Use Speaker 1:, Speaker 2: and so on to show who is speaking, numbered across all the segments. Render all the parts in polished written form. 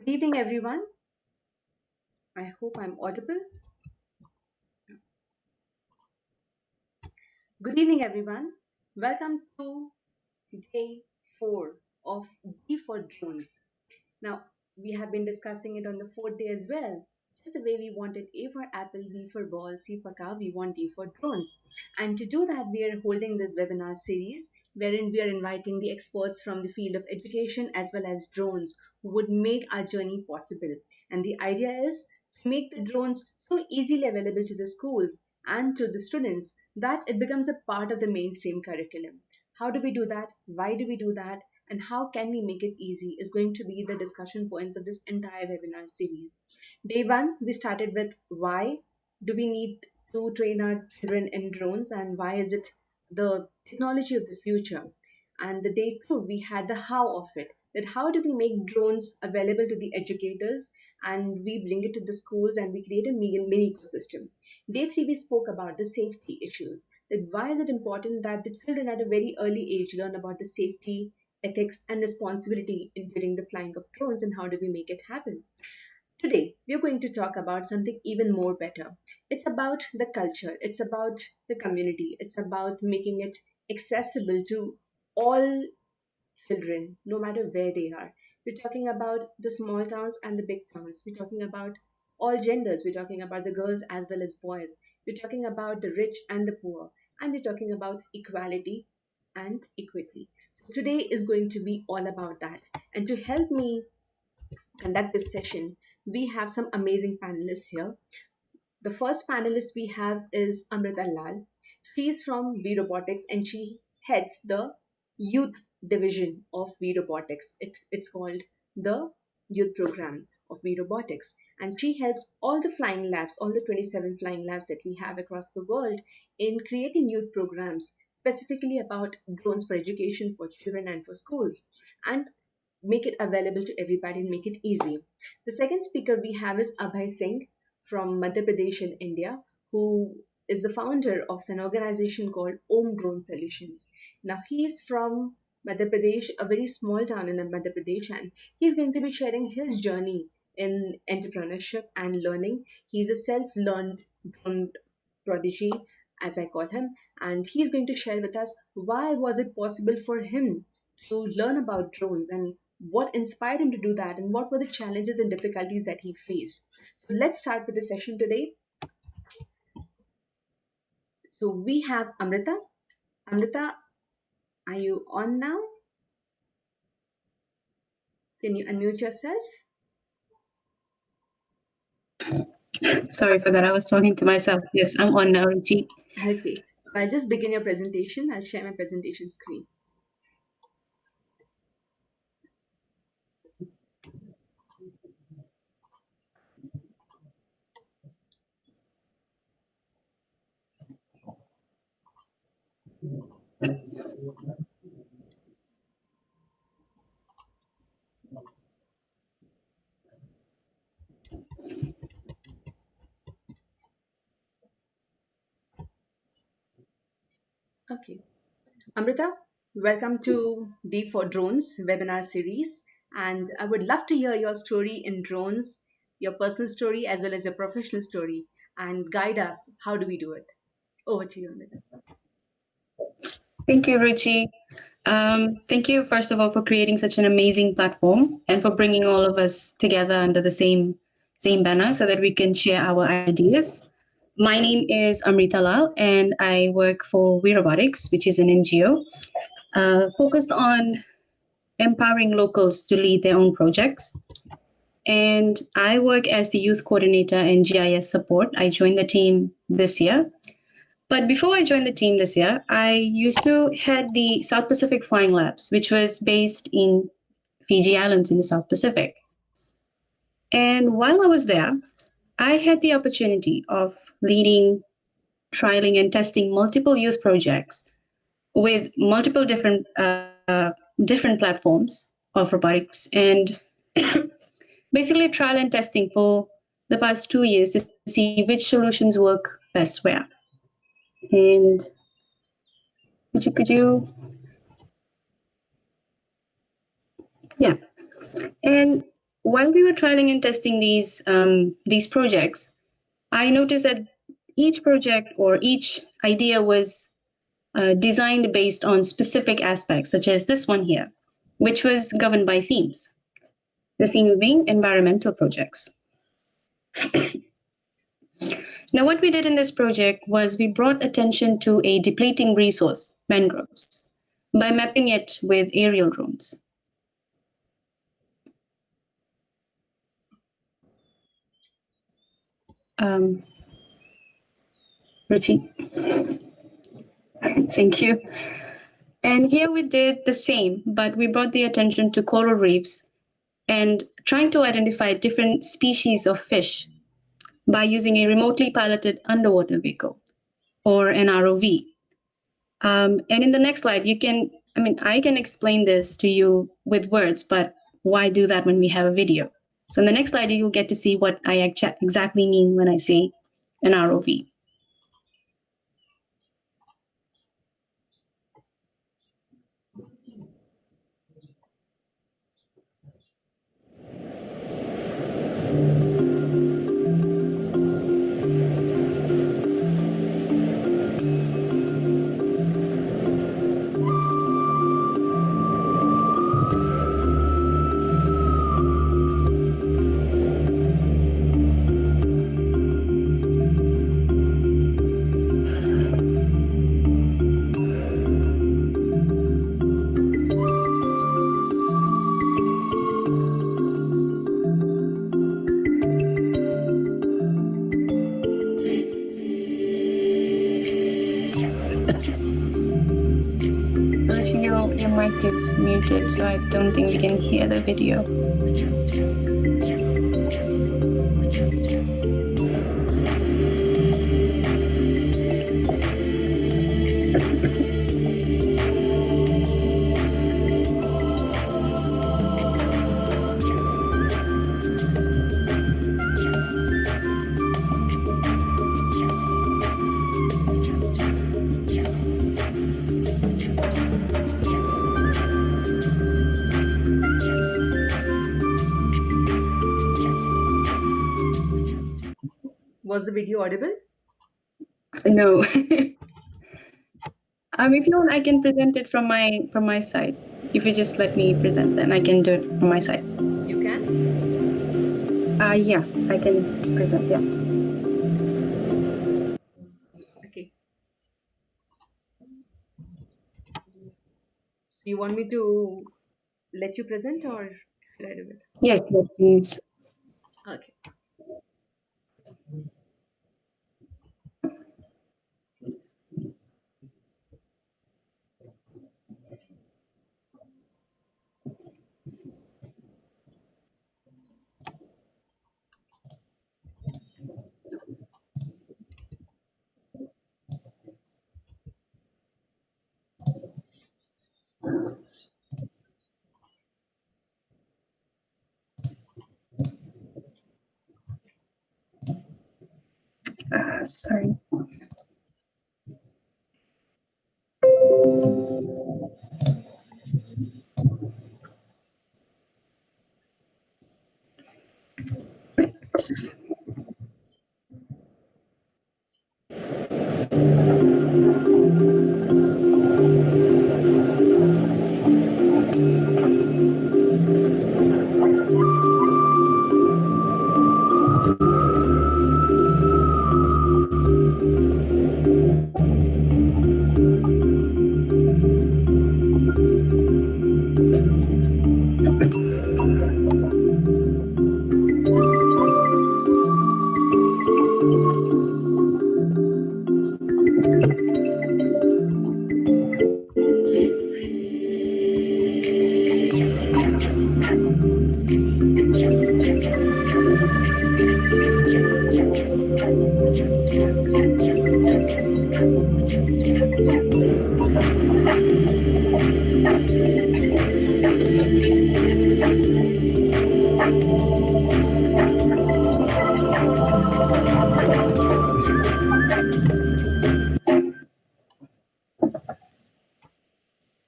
Speaker 1: Good evening, everyone. I hope I'm audible. Good evening, everyone. Welcome to day 4 of D for Drones. Now, we have been discussing it on the fourth day as well. Just the way we wanted A for apple, B for ball, C for cow, we want D for drones. And to do that, we are holding this webinar series wherein we are inviting the experts from the field of education as well as drones who would make our journey possible. And the idea is to make the drones so easily available to the schools and to the students that it becomes a part of the mainstream curriculum. How do we do that? Why do we do that? And how can we make it easy is going to be the discussion points of this entire webinar series. Day 1, we started with why do we need to train our children in drones and why is it the technology of the future. And the day 2, we had the how of it, that how do we make drones available to the educators and we bring it to the schools and we create a mini ecosystem. Day 3, we spoke about the safety issues, that why is it important that the children at a very early age learn about the safety, ethics, and responsibility in during the flying of drones and how do we make it happen. Today, we're going to talk about something even more better. It's about the culture, it's about the community, it's about making it accessible to all children, no matter where they are. We're talking about the small towns and the big towns. We're talking about all genders. We're talking about the girls as well as boys. We're talking about the rich and the poor. And we're talking about equality and equity. So today is going to be all about that. And to help me conduct this session, we have some amazing panelists here. The first panelist we have is Amrita Lal. She is from WeRobotics and she heads the youth division of WeRobotics. It's called the youth program of WeRobotics. And she helps all the flying labs, all the 27 flying labs that we have across the world in creating youth programs specifically about drones for education for children and for schools. And make it available to everybody and make it easy. The second speaker we have is Abhay Singh from Madhya Pradesh in India, who is the founder of an organization called Om Drone Solutions. Now, he is from Madhya Pradesh, a very small town in Madhya Pradesh, and he's going to be sharing his journey in entrepreneurship and learning. He's a self learned drone prodigy, as I call him, and he's going to share with us why was it possible for him to learn about drones and what inspired him to do that and what were the challenges and difficulties that he faced. So let's start with the session today. So we have Amrita. Amrita, are you on now? Can you unmute yourself?
Speaker 2: Sorry for that. I was talking to myself. Yes, I'm on now, Ruchi.
Speaker 1: Okay. So I'll just begin your presentation. I'll share my presentation screen. Okay. Amrita, welcome to D for Drones webinar series. And I would love to hear your story in drones, your personal story, as well as your professional story, and guide us. How do we do it? Over to you, Amrita.
Speaker 2: Thank you, Ruchi. Thank you, first of all, for creating such an amazing platform and for bringing all of us together under the same banner so that we can share our ideas. My name is Amrita Lal, and I work for WeRobotics, which is an NGO focused on empowering locals to lead their own projects. And I work as the youth coordinator and GIS support. I joined the team this year. But before I joined the team this year, I used to head the South Pacific Flying Labs, which was based in Fiji Islands in the South Pacific. And while I was there, I had the opportunity of leading, trialing, and testing multiple youth projects with multiple different platforms of robotics, and basically trial and testing for the past 2 years to see which solutions work best where. And could you yeah. And while we were trialing and testing these projects, I noticed that each project or each idea was designed based on specific aspects, such as this one here, which was governed by themes. The theme being environmental projects. Now, what we did in this project was we brought attention to a depleting resource, mangroves, by mapping it with aerial drones. Um, Ruchi, thank you. And here we did the same, but we brought the attention to coral reefs and trying to identify different species of fish by using a remotely piloted underwater vehicle or an ROV. And in the next slide, I can explain this to you with words, but why do that when we have a video? So in the next slide, you'll get to see what I exactly mean when I say an ROV. Ruchi, your mic is muted, so I don't think we can hear the video.
Speaker 1: Was the video audible?
Speaker 2: No. If you want, I can present it from my side. If you just let me present, then I can do it from my side.
Speaker 1: You can?
Speaker 2: Yeah, I can present. Yeah.
Speaker 1: Okay. Do you want me to let you present or should I do it?
Speaker 2: Yes, please.
Speaker 1: Okay.
Speaker 2: Sorry.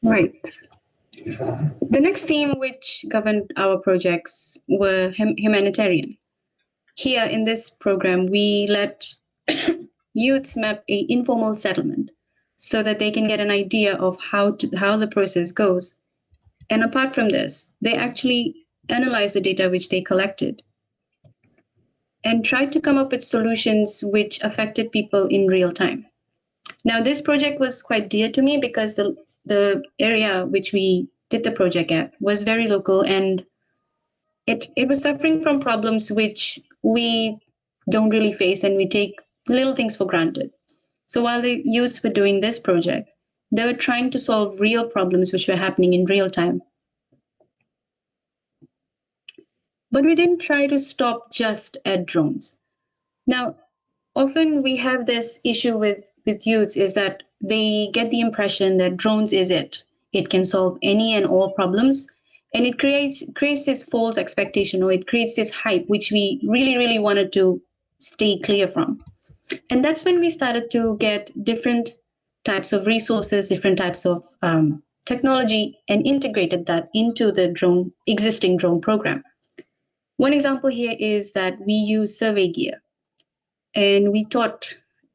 Speaker 2: Right. The next theme which governed our projects were humanitarian. Here in this program, we let youths map a informal settlement so that they can get an idea of how the process goes. And apart from this, they actually analyzed the data which they collected and tried to come up with solutions which affected people in real time. Now, this project was quite dear to me because the area which we did the project at was very local, and it was suffering from problems which we don't really face, and we take little things for granted. So while the youths were doing this project, they were trying to solve real problems which were happening in real time. But we didn't try to stop just at drones. Now, often we have this issue with youths is that they get the impression that drones is it. It can solve any and all problems. And it creates this false expectation, or it creates this hype, which we really, really wanted to stay clear from. And that's when we started to get different types of resources, different types of technology, and integrated that into the existing drone program. One example here is that we use survey gear, and we taught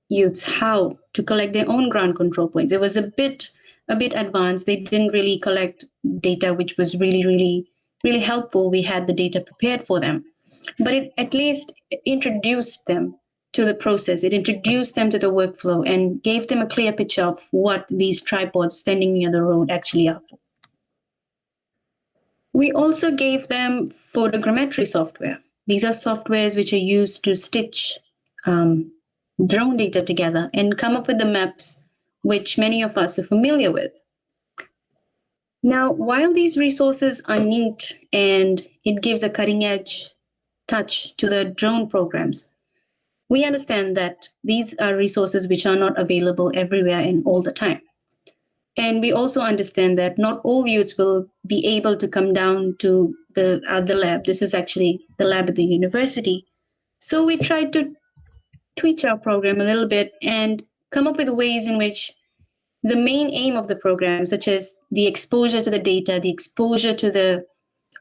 Speaker 2: youths how to collect their own ground control points. It was a bit advanced. They didn't really collect data, which was really, really, really helpful. We had the data prepared for them, but it at least introduced them to the process. It introduced them to the workflow and gave them a clear picture of what these tripods standing near the road actually are for. We also gave them photogrammetry software. These are softwares which are used to stitch um, drone data together and come up with the maps which many of us are familiar with. Now, while these resources are neat and it gives a cutting edge touch to the drone programs, we understand that these are resources which are not available everywhere and all the time. And we also understand that not all youths will be able to come down to the lab. This is actually the lab at the university. So we tried to tweak our program a little bit and come up with ways in which the main aim of the program, such as the exposure to the data, the exposure to the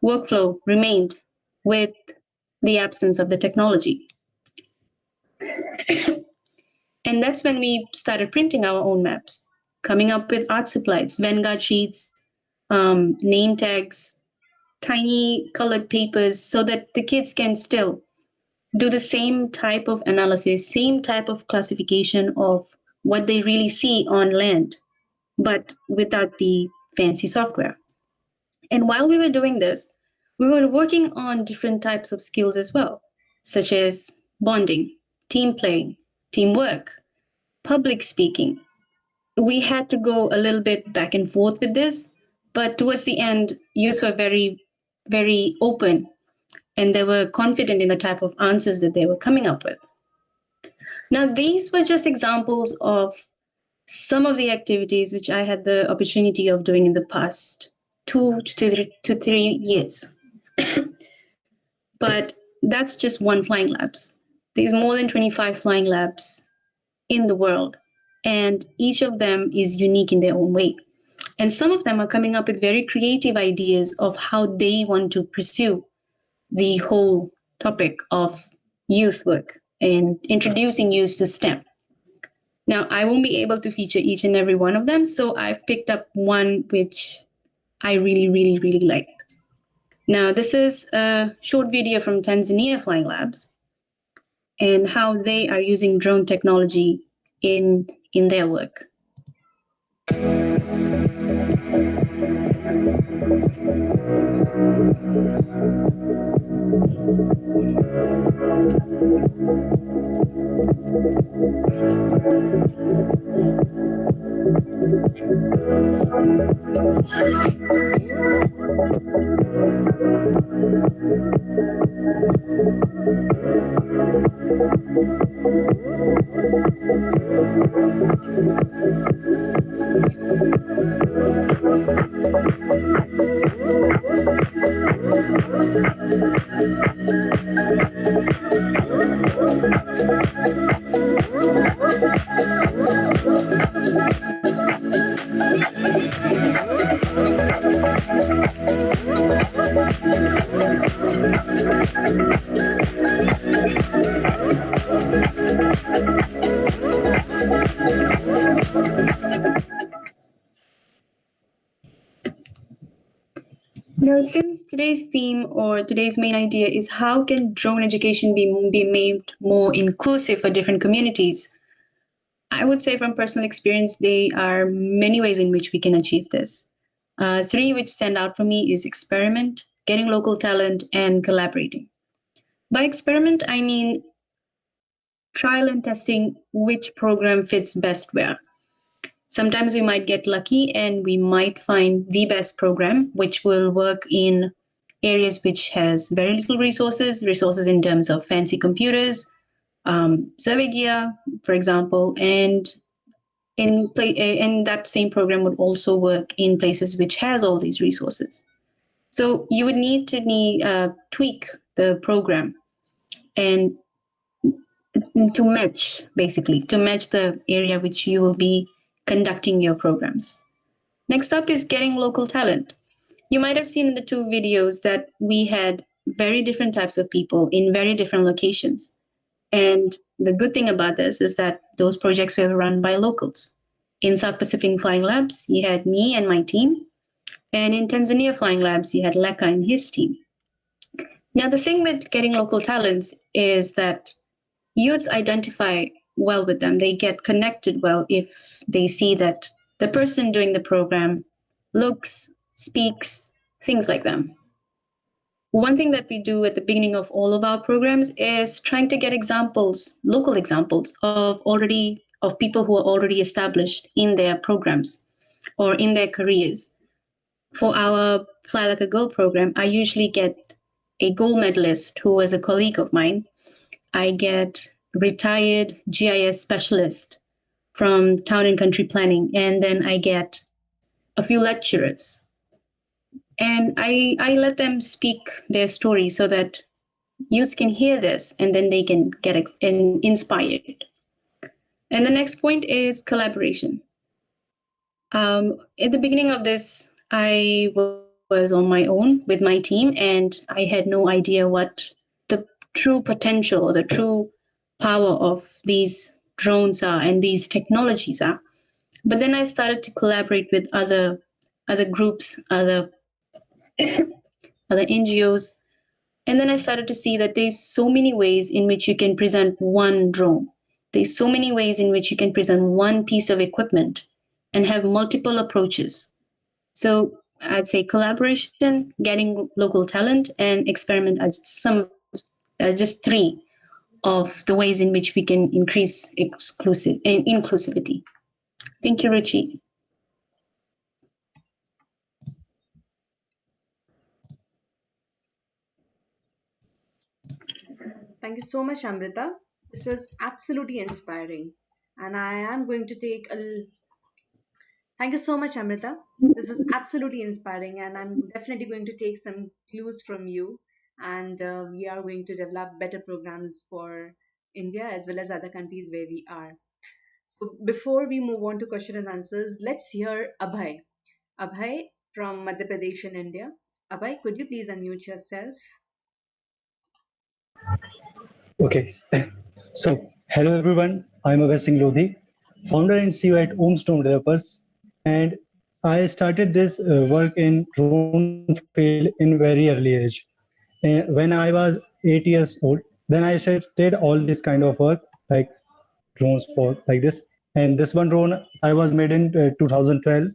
Speaker 2: workflow, remained with the absence of the technology. And that's when we started printing our own maps, coming up with art supplies, Vanguard sheets, name tags, tiny colored papers, so that the kids can still do the same type of analysis, same type of classification of what they really see on land, but without the fancy software. And while we were doing this, we were working on different types of skills as well, such as bonding, team playing, teamwork, public speaking. We had to go a little bit back and forth with this, but towards the end, youths were very, very open, and they were confident in the type of answers that they were coming up with. Now, these were just examples of some of the activities which I had the opportunity of doing in the past 2 to 3 years. But that's just one flying labs. There's more than 25 flying labs in the world, and each of them is unique in their own way. And some of them are coming up with very creative ideas of how they want to pursue the whole topic of youth work and introducing youth to STEM. Now, I won't be able to feature each and every one of them, so I've picked up one which I really, really, really liked. Now, this is a short video from Tanzania Flying Labs and how they are using drone technology in their work. Now, since today's theme or today's main idea is how can drone education be made more inclusive for different communities, I would say from personal experience, there are many ways in which we can achieve this. Three which stand out for me is experiment, getting local talent, and collaborating. By experiment, I mean trial and testing which program fits best where. Sometimes we might get lucky and we might find the best program which will work in areas which has very little resources in terms of fancy computers, survey gear, for example, and in that same program would also work in places which has all these resources. So you would need tweak the program and to match basically to match the area which you will be conducting your programs. Next up is getting local talent. You might have seen in the two videos that we had very different types of people in very different locations. And the good thing about this is that those projects were run by locals. In South Pacific Flying Labs, you had me and my team. And in Tanzania Flying Labs, you had Leka and his team. Now, the thing with getting local talents is that youths identify well with them. They get connected well if they see that the person doing the program looks, speaks, things like them. One thing that we do at the beginning of all of our programs is trying to get examples, local examples of people who are already established in their programs or in their careers. For our Fly Like a Girl program, I usually get a gold medalist who was a colleague of mine. I get retired GIS specialist from town and country planning, and then I get a few lecturers. And I let them speak their story so that youths can hear this and then they can get inspired. And the next point is collaboration. At the beginning of this, I was on my own with my team, and I had no idea what the true potential or the true power of these drones are and these technologies are. But then I started to collaborate with other groups, other NGOs, and then I started to see that there's so many ways in which you can present one drone. There's so many ways in which you can present one piece of equipment and have multiple approaches. So I'd say collaboration, getting local talent, and experiment are just three of the ways in which we can increase exclusive and inclusivity. Thank you, Ruchi.
Speaker 1: Thank you so much, Amrita. It was absolutely inspiring. And I am going to take a Thank you so much, Amrita. This was absolutely inspiring, and I'm definitely going to take some clues from you. And we are going to develop better programs for India as well as other countries where we are. So, before we move on to question and answers, let's hear Abhay. Abhay from Madhya Pradesh in India. Abhay, could you please unmute yourself?
Speaker 3: Okay. So, hello everyone. I'm Abhay Singh Lodhi, founder and CEO at Omstone Developers. And I started this work in drone field in very early age. When I was 8 years old, then I started all this kind of work, like drones for like this. And this one drone I was made in 2012,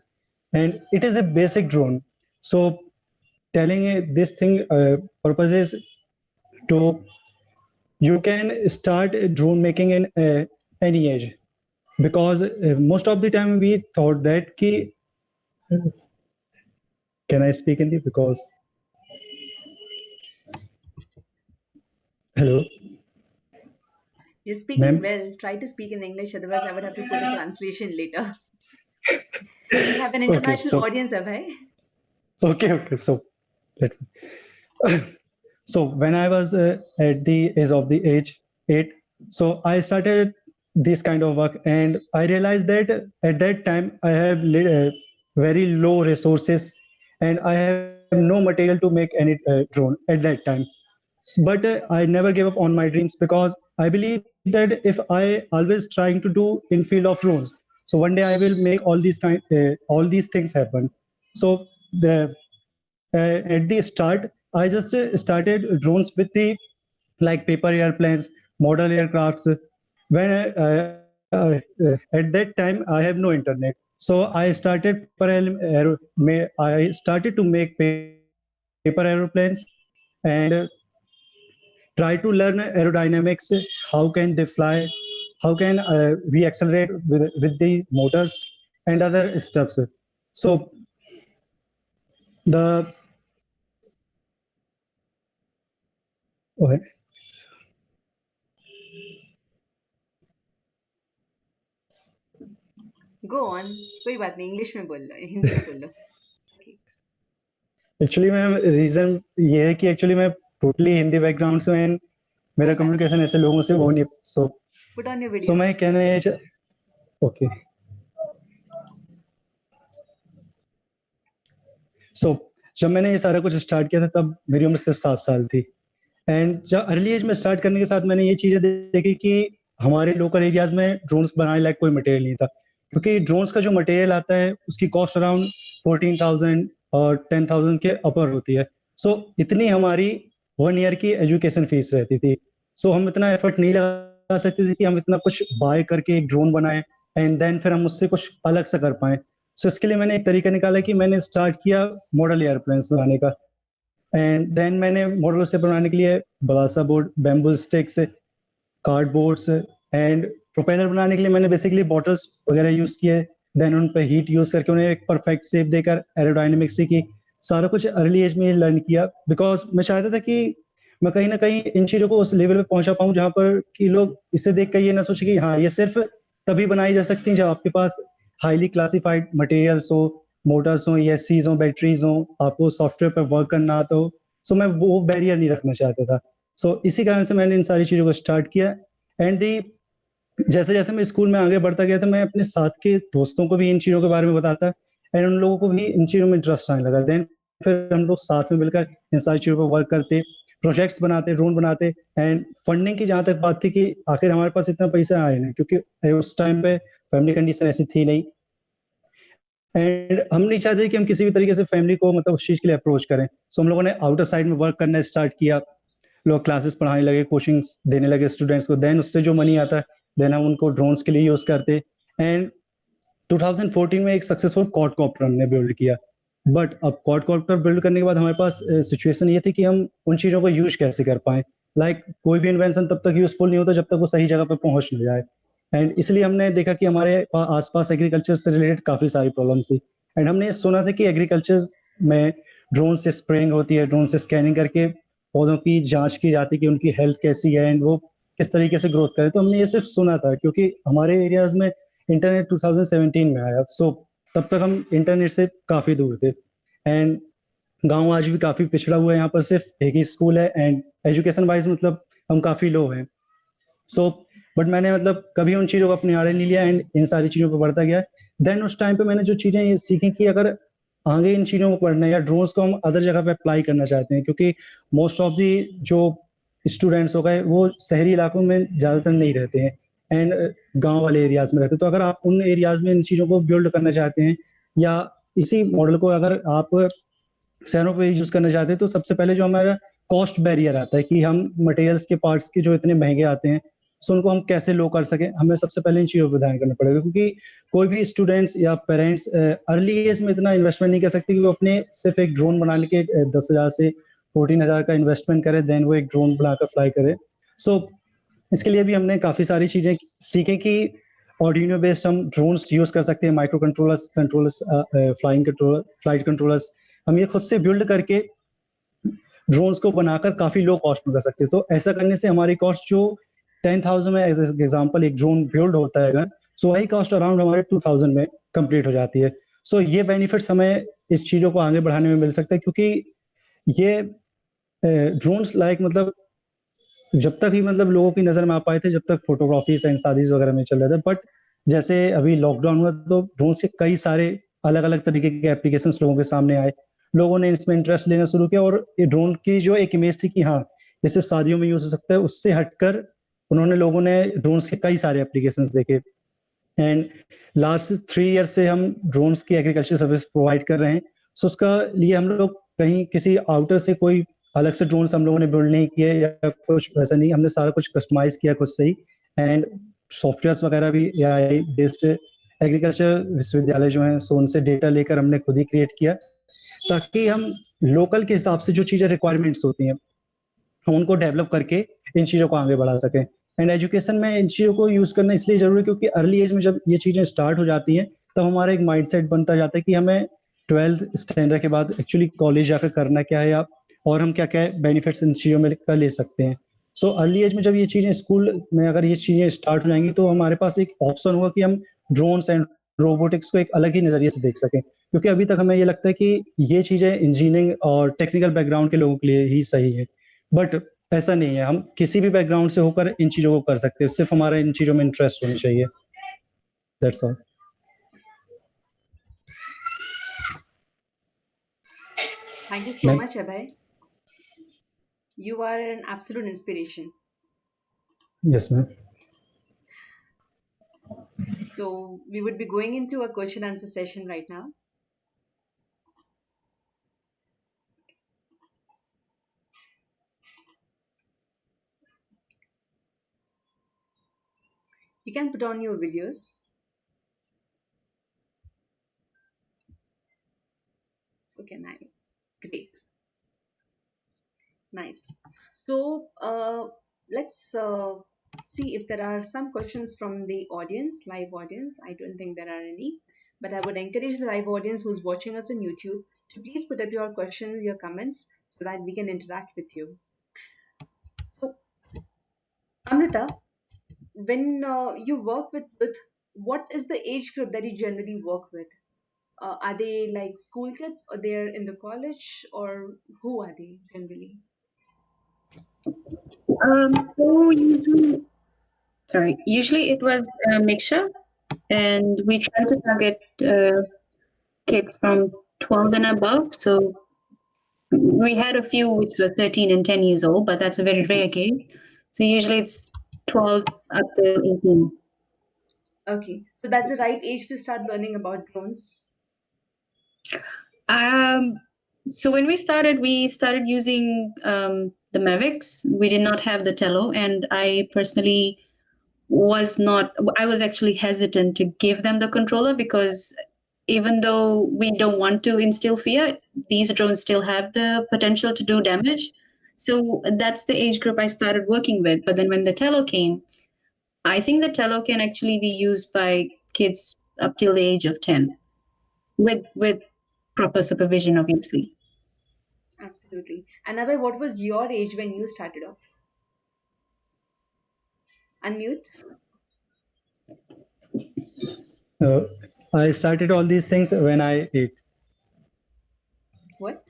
Speaker 3: and it is a basic drone. So, telling this thing purpose is to you can start drone making in any age, because most of the time we thought that ki, can I speak Hindi because hello
Speaker 1: You're speaking
Speaker 3: ma'am.
Speaker 1: well. Try to speak in English, otherwise, I would have to put a translation later. We have an
Speaker 3: Okay,
Speaker 1: international
Speaker 3: so
Speaker 1: audience, Abhay.
Speaker 3: okay, so let so when I was at the age of the age 8, so I started this kind of work, and I realized that at that time I have very low resources, and I have no material to make any drone at that time. But I never gave up on my dreams, because I believe that if I always trying to do in field of drones, so one day I will make all these things happen. So the at the start, I just started drones with the like paper airplanes, model aircrafts. When at that time I have no internet, so I started I started to make paper aeroplanes and try to learn aerodynamics. How can they fly? How can we accelerate with the motors and other stuffs? So the okay.
Speaker 1: Go on, कोई बात नहीं, English में बोल लो, हिंदी में बोल लो।
Speaker 3: Actually ma'am reason ये है कि एक्चुअली मैं टोटली हिंदी बैकग्राउंड से and मेरा कम्युनिकेशन ऐसे लोगों से हो नहीं
Speaker 1: put on your
Speaker 3: so
Speaker 1: video.
Speaker 3: मैं कहने ओके सो जब मैंने ये सारा कुछ स्टार्ट किया था तब मेरी उम्र सिर्फ 7 साल थी एंड जब अर्ली एज में स्टार्ट करने के साथ मैंने ये चीजें देखी कि हमारे लोकल एरियाज में ड्रोन्स बनाने लायक कोई मटेरियल नहीं था, क्योंकि ड्रोन्स का जो मटेरियल आता है उसकी कॉस्ट अराउंड 14,000 और 10,000 के अपर होती है। सो इतनी हमारी 1 ईयर की एजुकेशन फीस रहती थी। सो हम इतना एफर्ट नहीं लगा सकते थे कि हम इतना कुछ बाय करके एक ड्रोन बनाएं एंड देन फिर हम उससे कुछ अलग सा कर पाए। सो इसके लिए मैंने एक तरीका निकाला कि मैंने स्टार्ट किया मॉडल एयरप्लेन्स बनाने का एंड देन मैंने मॉडल से बनाने के लिए बड़ा सा board, bamboo sticks, cardboards and propeller बनाने के लिए मैंने बेसिकली बॉटल्स वगैरह यूज किए। देन उन पे हीट यूज करके उन्हें एक परफेक्ट शेप देकर एरोडायनेमिक्स सीखी। सारा कुछ अर्ली एज में लर्न किया बिकॉज मैं चाहता था कि मैं कहीं ना कहीं इन चीजों को उस लेवल पे पहुंचा पाऊं जहां पर कि लोग इसे देख कर ये ना सोचे कि हाँ ये सिर्फ तभी बनाई जा सकती है जब आपके पास हाईली क्लासिफाइड मटेरियल्स हो, मोटर्स हो, एसीज हो, बैटरीज हो, आपको सॉफ्टवेयर पर वर्क करना आता हो। सो मैं वो बैरियर नहीं रखना चाहता था। सो इसी कारण से मैंने इन सारी चीजों को स्टार्ट किया एंड दी जैसे जैसे मैं स्कूल में आगे बढ़ता गया था मैं अपने साथ के दोस्तों को भी इन चीजों के बारे में बताता एंड उन लोगों को भी इन चीजों में इंटरेस्ट आने लगा। देन फिर हम लोग साथ में मिलकर इन सारी चीजों पर वर्क करते, प्रोजेक्ट्स बनाते, ड्रोन बनाते एंड फंडिंग की जहां तक बात थी कि आखिर हमारे पास इतना पैसा आया नहीं, क्योंकि उस टाइम पे फैमिली कंडीशन ऐसी थी नहीं एंड हम नहीं चाहते कि हम किसी भी तरीके से फैमिली को मतलब उस चीज के लिए अप्रोच करें। सो हम लोगों ने आउटर साइड में वर्क करना स्टार्ट किया, लोग क्लासेस पढ़ाने लगे, कोचिंग देने लगे स्टूडेंट्स को। देन उससे जो मनी आता है देन हम उनको ड्रोन्स के लिए यूज करते एंड 2014 में एक सक्सेसफुल क्वाडकॉप्टर हमने बिल्ड किया। बट अब क्वाडकॉप्टर बिल्ड करने के बाद हमारे पास सिचुएशन ये थी कि हम उन चीजों को यूज कैसे कर पाए। लाइक कोई भी इन्वेंशन तब तक यूजफुल नहीं होता जब तक वो सही जगह पे पहुंच न जाए एंड इसलिए हमने देखा कि हमारे आसपास एग्रीकल्चर से रिलेटेड काफी सारी प्रॉब्लम्स थी एंड हमने सुना था कि एग्रीकल्चर में ड्रोन से स्प्रेइंग होती है, ड्रोन से स्कैनिंग करके पौधों की जांच की जाती है कि उनकी हेल्थ कैसी है एंड वो किस तरीके से ग्रोथ करे। तो हमने ये सिर्फ सुना था क्योंकि हमारे एरियाज में इंटरनेट 2017 में आया। सो तब तक हम इंटरनेट से काफी दूर थे एंड गांव आज भी काफी पिछड़ा हुआ है, यहाँ पर सिर्फ एक ही स्कूल है एंड एजुकेशन वाइज मतलब हम काफी लो हैं। सो बट मैंने मतलब कभी उन चीजों को अपने आड़े नहीं लिया एंड इन सारी चीजों पर बढ़ता गया। देन उस टाइम पे मैंने जो चीजें ये सीखी कि अगर आगे इन चीजों को पढ़ना है या ड्रोन्स को हम अदर जगह पे अप्लाई करना चाहते हैं, क्योंकि मोस्ट ऑफ दी जो स्टूडेंट्स हो गए वो शहरी इलाकों में ज्यादातर नहीं रहते हैं एंड गांव वाले एरियाज में रहते हैं। तो अगर आप उन एरियाज में इन चीजों को बिल्ड करना चाहते हैं या इसी मॉडल को अगर आप शहरों पे यूज करना चाहते हैं तो सबसे पहले जो हमारा कॉस्ट बैरियर आता है कि हम मटेरियल्स के पार्ट्स के जो इतने महंगे आते हैं सो उनको हम कैसे लो कर सकें, हमें सबसे पहले इन चीजों पर ध्यान करना पड़ेगा। क्योंकि कोई भी स्टूडेंट्स या पेरेंट्स अर्ली एज में इतना इन्वेस्टमेंट नहीं कर सकते कि वो अपने सिर्फ एक ड्रोन बनाने के 10,000 से 14,000 का इन्वेस्टमेंट करे देन वो एक ड्रोन बनाकर फ्लाई करे। सो इसके लिए भी हमने काफी सारी चीजें सीखी कि ऑर्डिनो बेस्ड हम ड्रोन्स यूज कर सकते हैं, माइक्रो कंट्रोलर्स, फ्लाइट कंट्रोलर्स हम ये खुद से बिल्ड करके ड्रोन्स को बनाकर काफी लो कॉस्ट में कर सकते हैं। तो ऐसा करने से हमारी कॉस्ट जो 10,000 में एज एग्जाम्पल एक ड्रोन बिल्ड होता है अगर, सो वही कॉस्ट अराउंड हमारे 2,000 में कंप्लीट हो जाती है। सो ये बेनिफिट्स हमें इस चीजों को आगे बढ़ाने में मिल सकता है, क्योंकि ये ड्रोन्स लाइक मतलब जब तक ही मतलब लोगों की नजर में आ पाए थे जब तक फोटोग्राफीज एंड शादीज वगैरह में चल रहे थे। बट जैसे अभी लॉकडाउन हुआ तो ड्रोन्स के कई सारे अलग अलग तरीके के एप्लीकेशंस लोगों के सामने आए, लोगों ने इसमें इंटरेस्ट लेना शुरू किया और ये ड्रोन की जो एक इमेज थी कि हाँ ये सिर्फ शादियों में यूज हो सकता है, उससे हटकर उन्होंने लोगों ने ड्रोन्स के कई सारे एप्लीकेशंस देखे एंड लास्ट 3 ईयर से हम ड्रोन्स की एग्रीकल्चर सर्विस प्रोवाइड कर रहे हैं। सो उसका लिए हम लोग कहीं किसी आउटर से कोई अलग से ड्रोन्स हम लोगों ने बिल्ड नहीं किए या कुछ वैसा नहीं, हमने सारा कुछ कस्टमाइज किया खुद से ही। एंड सॉफ्टवेयर्स वगैरह भी एआई बेस्ड एग्रीकल्चर विश्वविद्यालय जो हैं, सो उनसे डेटा लेकर हमने खुद ही क्रिएट किया, ताकि हम लोकल के हिसाब से जो चीज़ें रिक्वायरमेंट्स होती हैं हम उनको डेवलप करके इन चीज़ों को आगे बढ़ा सकें। एंड एजुकेशन में इन चीज़ों को यूज़ करना इसलिए ज़रूरी है क्योंकि अर्ली एज में जब ये चीज़ें स्टार्ट हो जाती हैं तब हमारा एक माइंडसेट बनता जाता है कि हमें 12th स्टैंडर्ड के बाद एक्चुअली कॉलेज जाकर करना क्या है, या और हम क्या क्या बेनिफिट्स इन चीज़ों में का ले सकते हैं। सो अर्ली एज में जब ये चीज़ें स्कूल में अगर ये चीज़ें स्टार्ट हो जाएंगी तो हमारे पास एक ऑप्शन होगा कि हम ड्रोन्स एंड रोबोटिक्स को एक अलग ही नज़रिए से देख सकें, क्योंकि अभी तक हमें ये लगता है कि ये चीज़ें इंजीनियरिंग और टेक्निकल बैकग्राउंड के लोगों के लिए ही सही है, बट ऐसा नहीं है। हम किसी भी बैकग्राउंड से होकर इन चीज़ों को कर सकते हैं, सिर्फ हमारा इन चीज़ों में इंटरेस्ट होनी चाहिए। That's all.
Speaker 1: Thank you so much, Abhay. You are an absolute inspiration.
Speaker 3: Yes ma'am.
Speaker 1: So we would be going into a question answer session right now. You can put on your videos. Okay, nice. Great. Nice. So let's see if there are some questions from the audience, live audience. I don't think there are any, but I would encourage the live audience who's watching us on YouTube to please put up your questions, your comments, so that we can interact with you. So, Amrita, when you work with what is the age group that you generally work with? Are they like school kids, or they're in the college, or who are they generally?
Speaker 2: So usually it was a mixture, and we try to target kids from 12 and above. So we had a few which were 13 and 10 years old, but that's a very rare case. So usually it's 12 up to 18.
Speaker 1: Okay, so that's the right age to start learning about drones.
Speaker 2: Um, so when we started using the Mavics. We did not have the Tello, and I personally was not. I was actually hesitant to give them the controller because even though we don't want to instill fear, these drones still have the potential to do damage. So that's the age group I started working with. But then when the Tello came, I think the Tello can actually be used by kids up till the age of 10 with proper supervision, obviously.
Speaker 1: Absolutely. And Abhay, what was your age when you started off? Unmute.
Speaker 3: Uh, I started all these things when I 8.
Speaker 1: What?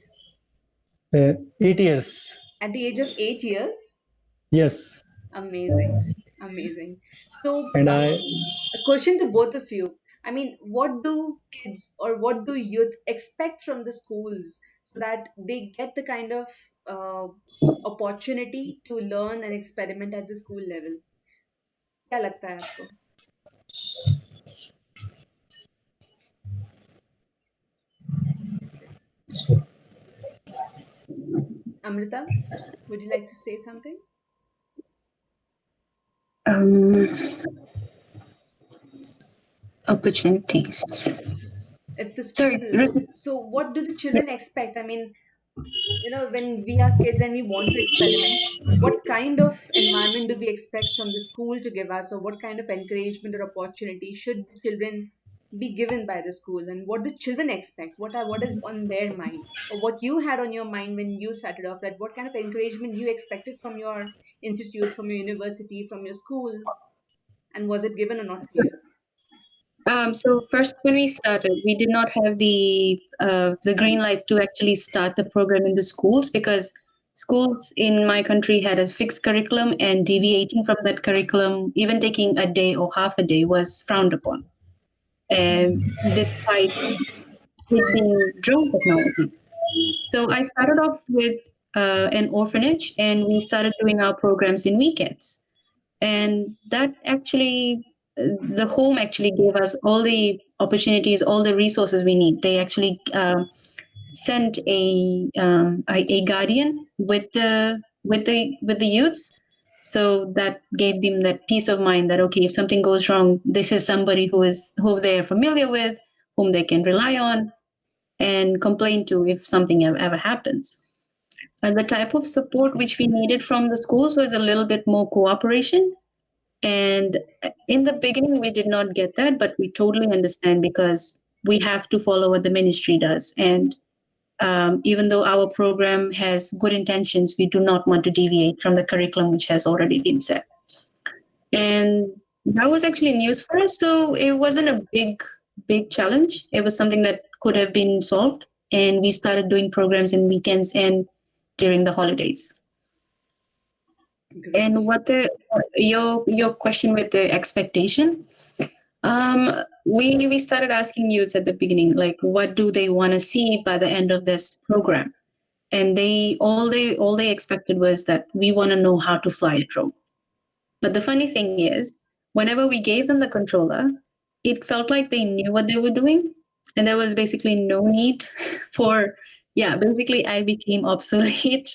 Speaker 3: 8 years.
Speaker 1: At the age of 8 years?
Speaker 3: Yes.
Speaker 1: Amazing. Amazing. So,
Speaker 3: And I
Speaker 1: a question to both of you. I mean, what do kids or what do youth expect from the schools so that they get the kind of uh, opportunity to learn and experiment at the school level? क्या लगता है आपको?
Speaker 3: so
Speaker 1: Amrita, would you like to say something?
Speaker 2: Um, Opportunities.
Speaker 1: If the
Speaker 2: Sorry,
Speaker 1: school, so what do the children expect? I mean, when we are kids and we want to experiment, what kind of environment do we expect from the school to give us, or what kind of encouragement or opportunity should the children be given by the school, and what do children expect? What is on their mind, or what you had on your mind when you started off? That what kind of encouragement you expected from your institute, from your university, from your school, and was it given or not to you?
Speaker 2: So first, when we started, we did not have the green light to actually start the program in the schools because schools in my country had a fixed curriculum, and deviating from that curriculum, even taking a day or half a day, was frowned upon. And despite it being drone technology, so I started off with an orphanage, and we started doing our programs in weekends. And that actually, the home actually gave us all the opportunities, all the resources we need. They actually sent a guardian with the youths, so that gave them that peace of mind that okay, if something goes wrong, this is somebody who they're familiar with, whom they can rely on and complain to if something ever happens. And the type of support which we needed from the schools was a little bit more cooperation. And in the beginning, we did not get that, but we totally understand because we have to follow what the ministry does. And even though our program has good intentions, we do not want to deviate from the curriculum which has already been set. And that was actually news for us. So it wasn't a big challenge. It was something that could have been solved. And we started doing programs in weekends and during the holidays.
Speaker 1: Great.
Speaker 2: And what your question with the expectation? Um, we started asking youths at the beginning, like, what do they want to see by the end of this program? And they expected was that we want to know how to fly a drone. But the funny thing is, whenever we gave them the controller, it felt like they knew what they were doing. And there was basically no need for, yeah, basically I became obsolete.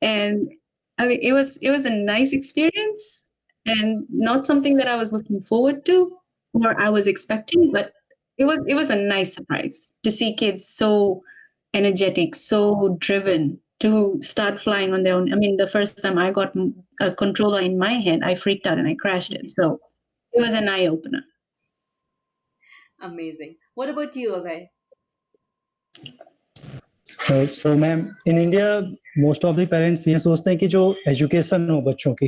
Speaker 2: And I mean, it was a nice experience and not something that I was looking forward to or I was expecting, but it was a nice surprise to see kids so energetic, so driven to start flying on their own. I mean, the first time I got a controller in my hand, I freaked out and I crashed it. So it was an eye opener.
Speaker 1: Amazing. What about you, Abhay?
Speaker 3: So ma'am in India most of the parents ये सोचते हैं कि जो education हो बच्चों की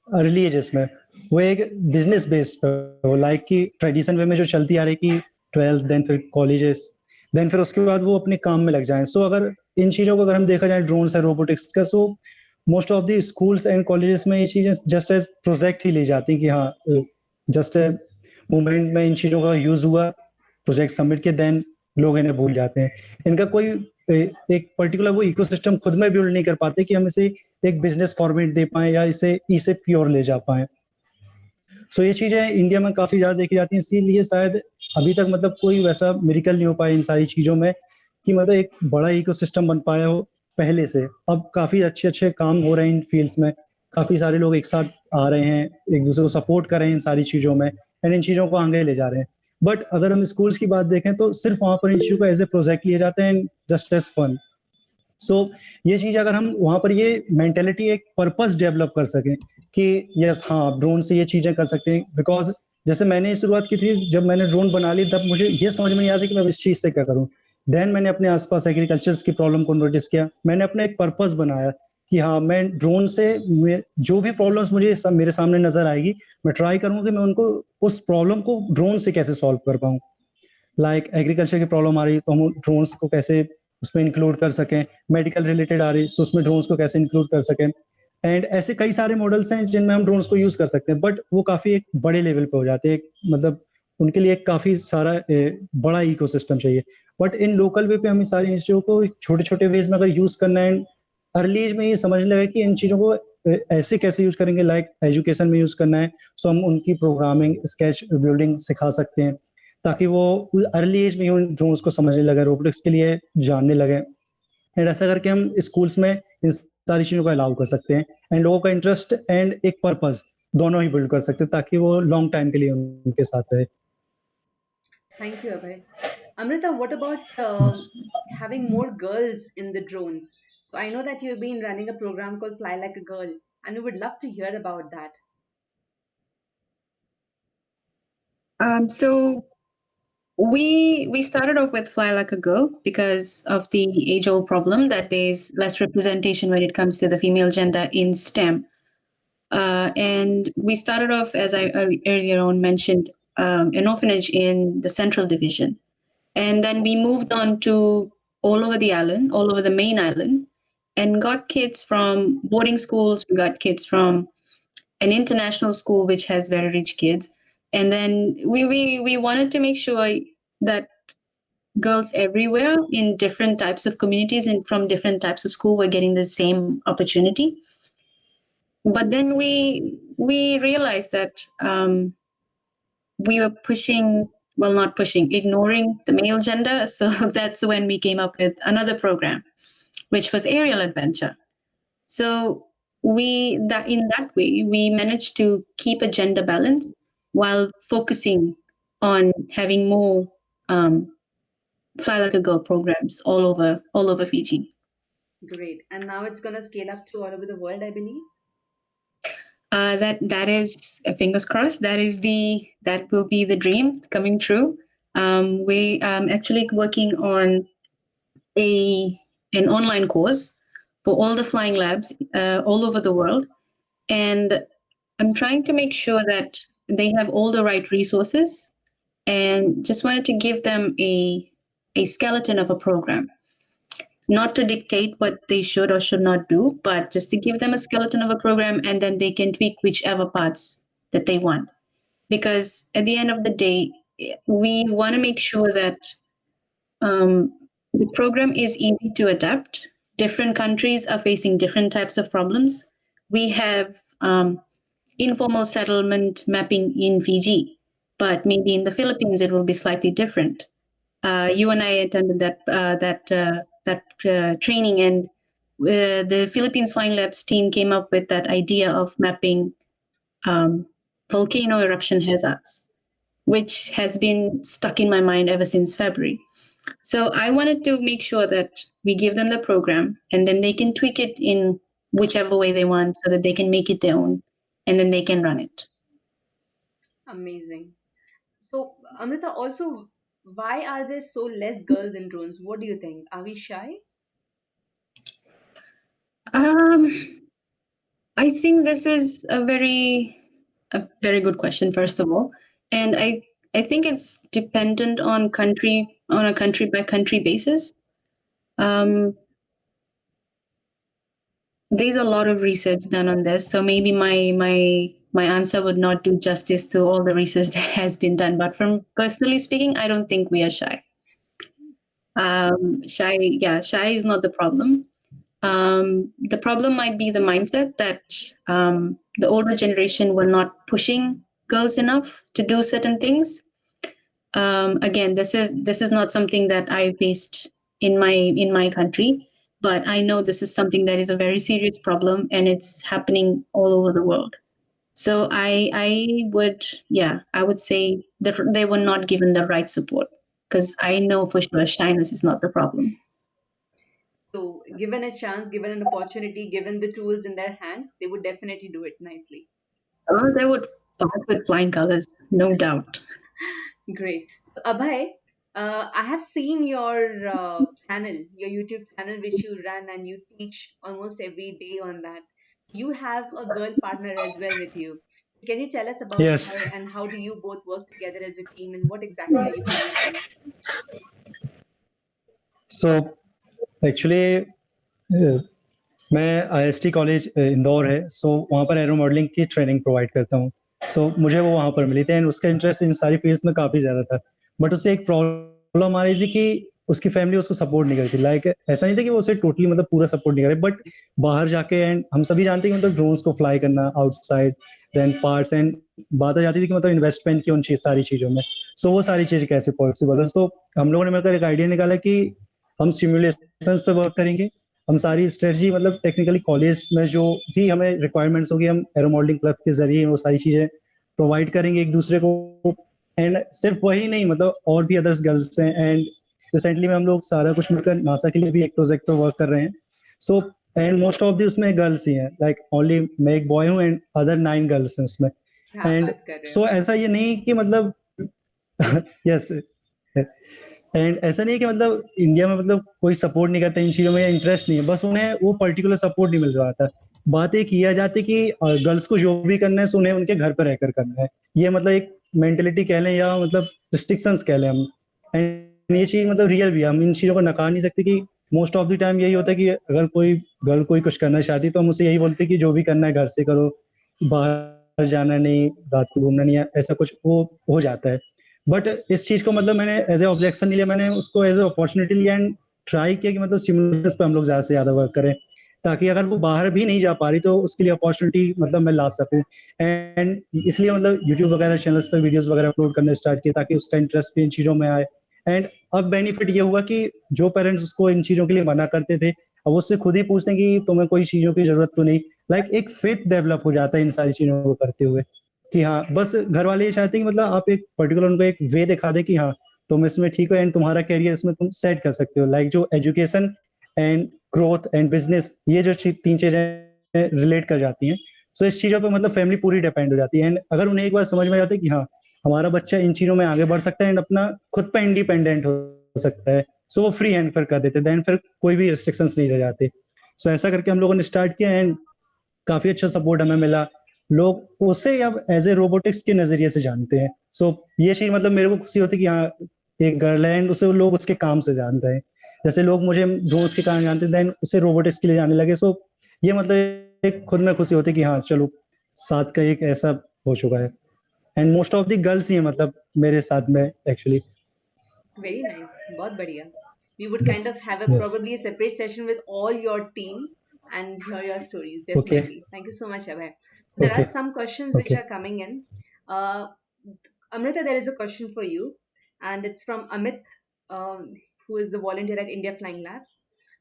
Speaker 3: early ages में वो एक बिजनेस बेस पे हो, लाइक कि ट्रेडिशन वे में जो चलती आ रही कि 12th देन फिर कॉलेजेस देन फिर उसके बाद वो अपने काम में लग जाएं. सो अगर इन चीज़ों को अगर हम देखा जाए ड्रोन्स है रोबोटिक्स का, so most of the schools and colleges में ये चीज़ें जस्ट एज प्रोजेक्ट ही ली जाती हैं कि हाँ जस्ट मूवमेंट में इन चीज़ों का यूज हुआ, प्रोजेक्ट सबमिट के देन लोग इन्हें भूल जाते हैं. इनका कोई एक पर्टिकुलर वो इकोसिस्टम खुद में बिल्ड नहीं कर पाते कि हम इसे एक बिजनेस फॉर्मेट दे पाए या इसे इसे की ओर ले जा पाए. सो ये चीजें इंडिया में काफी ज्यादा देखी जाती हैं, इसीलिए शायद अभी तक मतलब कोई वैसा मिरेकल नहीं हो पाया इन सारी चीजों में कि मतलब एक बड़ा इकोसिस्टम बन पाया हो पहले से. अब काफी अच्छे अच्छे काम हो रहे हैं इन फील्ड्स में, काफी सारे लोग एक साथ आ रहे हैं, एक दूसरे को सपोर्ट कर रहे हैं इन सारी चीजों में एंड इन चीजों को आगे ले जा रहे हैं. बट अगर हम स्कूल्स की बात देखें तो सिर्फ वहां पर इन चीजों को एज ए प्रोजेक्ट लिए जाते हैं जस्ट एज फन. सो ये चीज अगर हम वहां पर ये मेंटेलिटी एक पर्पस डेवलप कर सकें कि यस हाँ ड्रोन से ये चीजें कर सकते हैं, बिकॉज जैसे मैंने शुरुआत की थी जब मैंने ड्रोन बना ली तब मुझे ये समझ में नहीं आता कि मैं इस चीज से क्या करूं. देन मैंने अपने आसपास एग्रीकल्चर की प्रॉब्लम को नोटिस किया, मैंने अपना एक पर्पस बनाया कि हाँ मैं ड्रोन से जो भी प्रॉब्लम्स मुझे मेरे सामने नजर आएगी मैं ट्राई करूंगा कि मैं उनको उस प्रॉब्लम को ड्रोन से कैसे सॉल्व कर पाऊं. लाइक एग्रीकल्चर की प्रॉब्लम आ रही तो हम ड्रोन्स को कैसे उसमें इंक्लूड कर सकें, मेडिकल रिलेटेड आ रही तो उसमें ड्रोन्स को कैसे इंक्लूड कर सकें. एंड ऐसे कई सारे मॉडल्स हैं जिनमें हम ड्रोन्स को यूज कर सकते हैं, बट वो काफी एक बड़े लेवल पे हो जाते हैं, मतलब उनके लिए काफी सारा बड़ा इकोसिस्टम चाहिए. बट इन लोकल वे पे हम इस सारी चीजों को छोटे छोटे वेज में अगर यूज करना है, अर्ली एज में ये समझने लगा कि इन चीजों को ऐसे कैसे यूज करेंगे, लाइक एजुकेशन में यूज करना है सो हम उनकी प्रोग्रामिंग स्केच बिल्डिंग सिखा सकते हैं ताकि वो अर्ली एज में ही उन ड्रोन्स को समझने लगे, रोबोटिक्स के लिए जानने लगे. एंड ऐसा करके हम स्कूल्स में इन सारी चीजों को अलाउ कर सकते हैं एंड लोगों का इंटरेस्ट एंड एक पर्पस दोनों ही बिल्ड कर सकते हैं ताकि वो लॉन्ग टाइम के लिए उनके साथ रहे.
Speaker 1: Thank you, Abhay. Amrita, what about having more girls in the drones? So I know that you've been running a program called Fly Like a Girl, and we would love to hear about that.
Speaker 2: So we started off with Fly Like a Girl because of the age-old problem that there's less representation when it comes to the female gender in STEM. And we started off, as I earlier on mentioned, an orphanage in the Central Division. And then we moved on to all over the island, all over the main island, and got kids from boarding schools. We got kids from an international school, which has very rich kids. And then we wanted to make sure that girls everywhere in different types of communities and from different types of school were getting the same opportunity. But then we realized that we were pushing well, not pushing, ignoring the male gender. So that's when we came up with another program, which was aerial adventure. So in that way we managed to keep a gender balance while focusing on having more um, fly like a girl programs all over Fiji.
Speaker 1: Great. And now it's gonna scale up to all over the world, I believe.
Speaker 2: That is fingers crossed. That will be the dream coming true. We actually working on a an online course for all the flying labs all over the world, and I'm trying to make sure that they have all the right resources, and just wanted to give them a skeleton of a program, not to dictate what they should or should not do, but just to give them a skeleton of a program, and then they can tweak whichever parts that they want. Because at the end of the day, we want to make sure that um, the program is easy to adapt. Different countries are facing different types of problems. We have informal settlement mapping in Fiji, but maybe in the Philippines it will be slightly different. You and I attended that training, and the Philippines Flying Labs team came up with that idea of mapping um, volcano eruption hazards, which has been stuck in my mind ever since February. So I wanted to make sure that we give them the program, and then they can tweak it in whichever way they want so that they can make it their own, and then they can run it.
Speaker 1: Amazing. So, Amrita, also, why are there so less girls in drones? What do you think? Are we shy?
Speaker 2: Um, I think this is a very good question, first of all, and I think it's dependent on a country by country basis. Um, there's a lot of research done on this, so maybe my answer would not do justice to all the research that has been done. But from personally speaking, I don't think we are shy. Shy is not the problem. The problem might be the mindset that the older generation were not pushing girls enough to do certain things. Again, this is not something that I faced in my country, but I know this is something that is a very serious problem, and it's happening all over the world. So I would say that they were not given the right support, because I know for sure shyness is not the problem.
Speaker 1: So, given a chance, given an opportunity, given the tools in their hands, they would definitely do it nicely.
Speaker 2: They would pass with flying colors, no doubt.
Speaker 1: Great. So, Abhay, I have seen your channel, your YouTube channel, which you run and you teach almost every day on that. You have a girl partner as well with you. Can you tell us about
Speaker 3: Yes.
Speaker 1: her and how do you both work together as a team and what exactly are you producing?
Speaker 3: So actually, मैं IST college Indore है, सो वहाँ पर aero modelling की training provide करता हूँ. सो मुझे वो वहाँ पर मिली थी एंड उसका इंटरेस्ट इन सारी फील्ड्स में काफ़ी ज़्यादा था, बट उससे एक प्रॉब्लम आ रही थी कि उसकी फैमिली उसको सपोर्ट नहीं करती. लाइक ऐसा नहीं था कि वो उसे टोटली मतलब पूरा सपोर्ट नहीं करे, बट बाहर जाके एंड हम सभी जानते हैं कि मतलब ड्रोन्स को फ्लाई करना आउटसाइड देन पार्ट्स एंड बात आ जाती थी कि मतलब इन्वेस्टमेंट की उन सारी चीज़ों में. सो वो सारी चीज़ कैसे पॉसिबल है. तो हम लोगों ने मिलकर एक आइडिया निकाला कि हम सिमुलेशंस पे वर्क करेंगे. हम सारी स्ट्रेटजी मतलब टेक्निकली कॉलेज में जो भी हमें रिक्वायरमेंट्स होगी हम एरो मॉडलिंग क्लब के जरिए वो सारी चीजें प्रोवाइड करेंगे एक दूसरे को. एंड सिर्फ वही नहीं, मतलब और भी अदर्स गर्ल्स हैं. एंड रिसेंटली में हम लोग सारा कुछ मिलकर नासा के लिए भी एक प्रोजेक्ट पे वर्क कर रहे हैं. So and most of the उसमें गर्ल्स ही हैं. लाइक ओनली मैं एक बॉय हूँ एंड अदर 9 गर्ल्स हैं उसमें.
Speaker 1: क्या
Speaker 3: एंड
Speaker 1: बात कर रहे हो?
Speaker 3: सो ऐसा ये नहीं कि मतलब यस एंड ऐसा नहीं है कि मतलब इंडिया में मतलब कोई सपोर्ट नहीं करता इन चीजों में या इंटरेस्ट नहीं है, बस उन्हें वो पर्टिकुलर सपोर्ट नहीं मिल रहा था. बात एक किया जाती कि गर्ल्स को जो भी करना है सो उन्हें उनके घर पर रहकर करना है. ये मतलब एक मेंटेलिटी कह लें या मतलब रिस्ट्रिक्शंस कह लें हम. एंड ये चीज मतलब रियल भी है, हम इन चीजों को नकार नहीं सकते कि मोस्ट ऑफ द टाइम यही होता है कि अगर कोई गर्ल कोई कुछ करना चाहती है तो हम उसे यही बोलते हैं कि जो भी करना है घर से करो, बाहर जाना नहीं, रात को घूमना नहीं, ऐसा कुछ वो हो जाता है. बट इस चीज को मतलब मैंने एज ए ऑब्जेक्शन नहीं लिया, मैंने उसको एज ए अपॉर्चुनिटी लिया एंड ट्राई किया कि मतलब सिमुलेशंस पे हम लोग ज्यादा से ज्यादा वर्क करें. ताकि अगर वो बाहर भी नहीं जा पा रही तो उसके लिए अपॉर्चुनिटी मतलब मैं ला सकूं। एंड इसलिए मतलब यूट्यूब वगैरह चैनल्स पर वीडियोस वगैरह अपलोड करना स्टार्ट किया ताकि उसका इंटरेस्ट भी इन चीज़ों में आए। एंड अब बेनिफिट ये हुआ कि जो पेरेंट्स उसको इन चीज़ों के लिए मना करते थे, अब उससे खुद ही पूछते हैं कि तुम्हें कोई चीज़ों की ज़रूरत तो नहीं। लाइक एक फेथ डेवलप हो जाता है इन सारी चीज़ों को करते हुए, कि हाँ, बस घर वाले ये चाहते हैं कि मतलब आप एक पर्टिकुलर उनको एक वे दिखा दें कि हाँ, तुम इसमें ठीक हो एंड तुम्हारा करियर इसमें तुम सेट कर सकते हो। लाइक जो education and growth and business, ये जो तीन चीजें रिलेट कर जाती हैं, सो इस चीजों पे मतलब फैमिली पूरी डिपेंड हो जाती है। एंड अगर उन्हें एक बार समझ में जाता है कि हाँ, हमारा बच्चा इन चीजों में आगे बढ़ सकता है एंड अपना खुद पे इंडिपेंडेंट हो सकता है, सो वो फ्री हैंड फिर कर देते, देन फिर कोई भी रिस्ट्रिक्शंस नहीं रह जाते। सो ऐसा करके हम लोगों ने स्टार्ट किया एंड काफी अच्छा सपोर्ट हमें मिला। लोग उसे अब एज ए रोबोटिक्स के नजरिए से जानते हैं। सो ये चीज मतलब मेरे को खुशी होती है कि हाँ, एक गर्ल है एंड उसे लोग उसके काम से जान रहे हैं। जैसे लोग मुझे दोस्त के कारण जानते थे उसे रोबोटिक्स के लिए जाने लगे। सो ये मतलब एक खुद में खुशी होती है कि हाँ चलो, साथ का एक ऐसा हो चुका है। And most of the girls ही है मतलब मेरे साथ में एक्चुअली।
Speaker 1: Very nice. बहुत बढ़िया. We would
Speaker 3: yes,
Speaker 1: kind of have a
Speaker 3: yes,
Speaker 1: probably a separate session with all your team and hear your stories.
Speaker 3: Okay,
Speaker 1: Definitely. Thank you so much, Abhay. There
Speaker 3: okay,
Speaker 1: are some questions which
Speaker 3: okay,
Speaker 1: are coming in. Uh, Amrita, there is a question for you, and it's from Amit, who is a volunteer at India Flying Labs.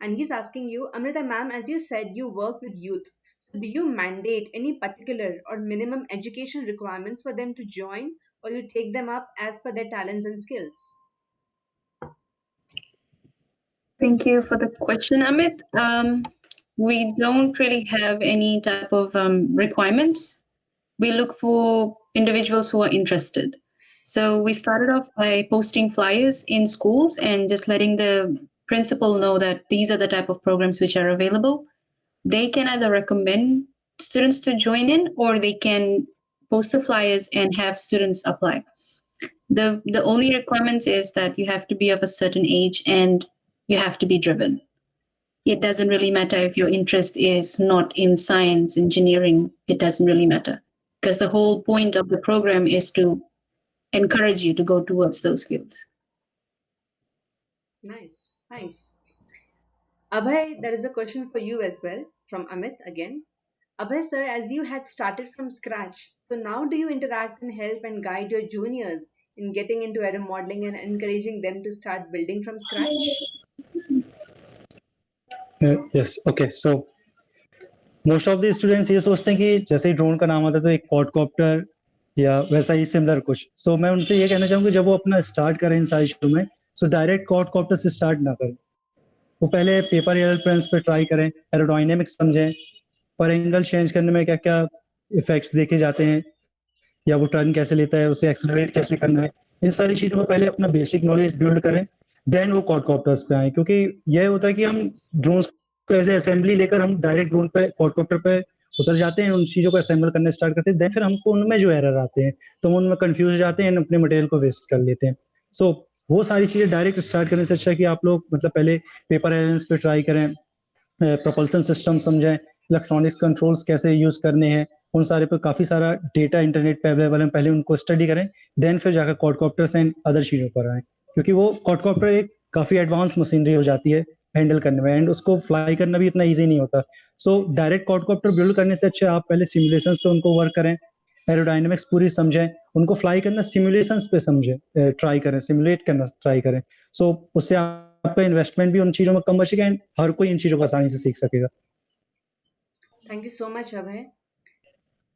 Speaker 1: And he's asking you, Amrita ma'am, as you said, you work with youth. So do you mandate any particular or minimum education requirements for them to join, or you take them up as per their talents and skills?
Speaker 2: Thank you for the question, Amit. We don't really have any type of requirements. We look for individuals who are interested. So we started off by posting flyers in schools and just letting the principal know that these are the type of programs which are available. They can either recommend students to join in or they can post the flyers and have students apply. The only requirements is that you have to be of a certain age and you have to be driven. It doesn't really matter if your interest is not in science, engineering, it doesn't really matter. Because the whole point of the program is to encourage you to go towards those fields.
Speaker 1: Nice, nice. Abhay, there is a question for you as well from Amit again. Abhay, sir, as you had started from scratch, so now do you interact and help and guide your juniors in getting into aero modeling and encouraging them to start building from scratch?
Speaker 3: Yes, okay. So most of the students ये सोचते हैं कि जैसे ही drone का नाम आता है तो एक क्वाडकॉप्टर या वैसा ही सिमिलर कुछ। सो मैं उनसे ये कहना चाहूंगा जब वो अपना स्टार्ट करें इन सारी चीजों में, सो डायरेक्ट क्वाडकॉप्टर से स्टार्ट ना करें। वो पहले पेपर एयरप्लेन्स पे ट्राई करें, एरोडायनेमिक्स समझें, पर एंगल चेंज करने में क्या क्या इफेक्ट्स देखे जाते हैं, या वो टर्न कैसे लेता है, उसे एक्सेलरेट कैसे करना है, इन सारी चीजों को पहले अपना बेसिक नॉलेज बिल्ड करें, देन वो क्वाडकॉप्टर्स पे आए। क्योंकि यह होता है कि हम ड्रोन को ऐसे असेंबली लेकर हम डायरेक्ट ड्रोन पे क्वाडकॉप्टर पे उतर जाते हैं, उन चीजों को असेंबल करना स्टार्ट करते हैं, देन फिर हमको उनमें जो एरर आते हैं तो हम उनमें कंफ्यूज हो जाते हैं, अपने मटेरियल को वेस्ट कर लेते हैं। सो वो सारी चीजें डायरेक्ट स्टार्ट करने से अच्छा है कि आप लोग मतलब पहले पेपर एलिमेंट्स पे ट्राई करें, प्रोपल्सन सिस्टम समझें, इलेक्ट्रॉनिक्स कंट्रोल्स कैसे यूज करने हैं, उन सारे पे काफी सारा डेटा इंटरनेट पे अवेलेबल है, पहले उनको स्टडी करें, देन फिर जाकर क्वाडकॉप्टर्स एंड अदर चीजों पर आए। क्योंकि वो क्वाडकॉप्टर एक काफी एडवांस मशीनरी हो जाती है हैंडल करने में, एंड उसको फ्लाई करना भी इतना ईजी नहीं होता। सो डायरेक्ट क्वाडकॉप्टर बिल्ड करने से अच्छा आप पहले सिमुलेशंस पे उनको वर्क करें, एरोडायनेमिक्स पूरी समझें, उनको फ्लाई करना सिमुलेशंस पे समझें, ट्राई करें, सिमुलेट करना ट्राई करें। सो उससे आपका इन्वेस्टमेंट भी उन चीजों में कम बचेगा एंड हर कोई इन चीजों को आसानी से सीख सकेगा।
Speaker 1: Thank you so much, Abhay.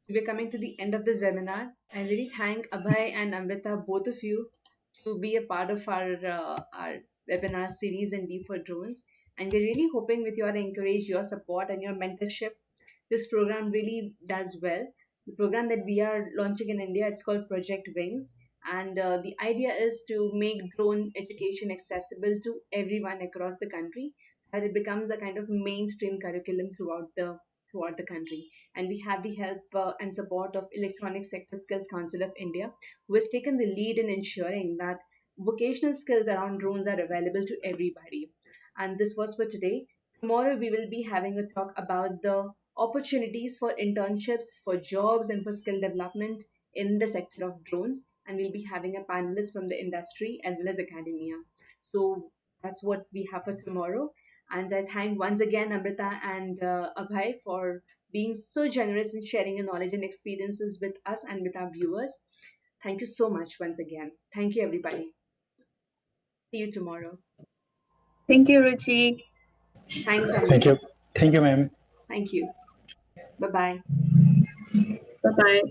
Speaker 1: We're coming to the end of the webinar. I really thank Abhay and Amrita, both of you, to be a part of our webinar series and Be for Drones. And we're really hoping with your encourage, your support, and your mentorship, this program really does well. The program that we are launching in India, it's called Project Wings, and the idea is to make drone education accessible to everyone across the country, that it becomes a kind of mainstream curriculum throughout the country. And we have the help and support of Electronic Sector Skills Council of India, who has taken the lead in ensuring that vocational skills around drones are available to everybody. And this was for today. Tomorrow, we will be having a talk about the opportunities for internships, for jobs, and for skill development in the sector of drones. And we'll be having a panelist from the industry as well as academia. So that's what we have for tomorrow. And I thank once again Amrita and Abhay for being so generous in sharing your knowledge and experiences with us and with our viewers. Thank you so much once again. Thank you, everybody. See you tomorrow.
Speaker 2: Thank you, Ruchi.
Speaker 1: Thanks,
Speaker 3: Thank
Speaker 1: Amrita.
Speaker 3: you. Thank you, ma'am.
Speaker 1: Thank you. Bye bye.
Speaker 2: Bye bye.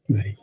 Speaker 3: Bye.